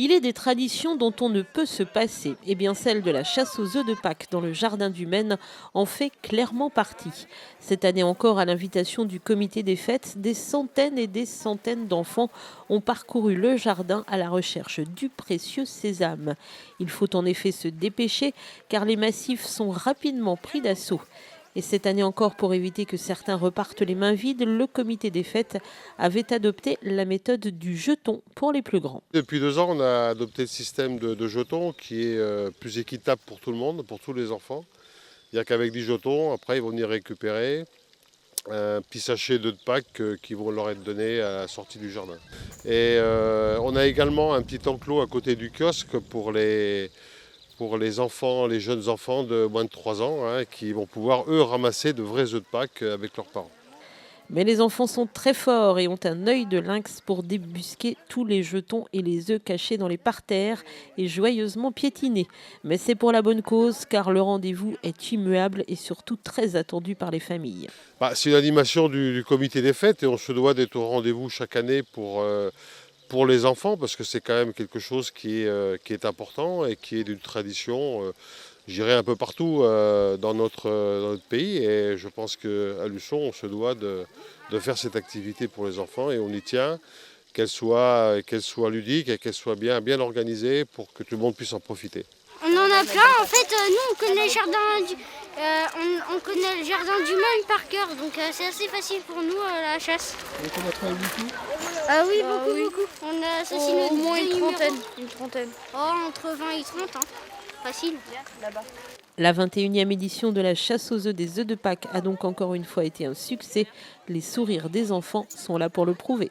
Il est des traditions dont on ne peut se passer. Et bien celle de la chasse aux œufs de Pâques dans le jardin du Maine en fait clairement partie. Cette année encore, à l'invitation du comité des fêtes, des centaines et des centaines d'enfants ont parcouru le jardin à la recherche du précieux sésame. Il faut en effet se dépêcher car les massifs sont rapidement pris d'assaut. Et cette année encore, pour éviter que certains repartent les mains vides, le comité des fêtes avait adopté la méthode du jeton pour les plus grands. Depuis 2 ans, on a adopté le système de jetons qui est plus équitable pour tout le monde, pour tous les enfants. Il n'y a qu'avec 10 jetons, après ils vont venir récupérer un petit sachet d'œufs de Pâques qui vont leur être donnés à la sortie du jardin. Et on a également un petit enclos à côté du kiosque pour les enfants, les jeunes enfants de moins de 3 ans, qui vont pouvoir, eux, ramasser de vrais œufs de Pâques avec leurs parents. Mais les enfants sont très forts et ont un œil de lynx pour débusquer tous les jetons et les œufs cachés dans les parterres et joyeusement piétinés. Mais c'est pour la bonne cause car le rendez-vous est immuable et surtout très attendu par les familles. C'est une animation du comité des fêtes et on se doit d'être au rendez-vous chaque année pour les enfants parce que c'est quand même quelque chose qui est important et qui est d'une tradition, je dirais, un peu partout dans notre pays. Et je pense qu'à Luçon, on se doit de faire cette activité pour les enfants et on y tient, qu'elle soit ludique et qu'elle soit bien organisée pour que tout le monde puisse en profiter. On en a plein. En fait, nous, on connaît on connaît le jardin du Maine par cœur, donc c'est assez facile pour nous la chasse. Et on a travaillé beaucoup Oui, beaucoup. On a associé au moins une trentaine. Entre 20 et 30, facile. Là-bas. La 21e édition de la chasse aux œufs des œufs de Pâques a donc encore une fois été un succès. Les sourires des enfants sont là pour le prouver.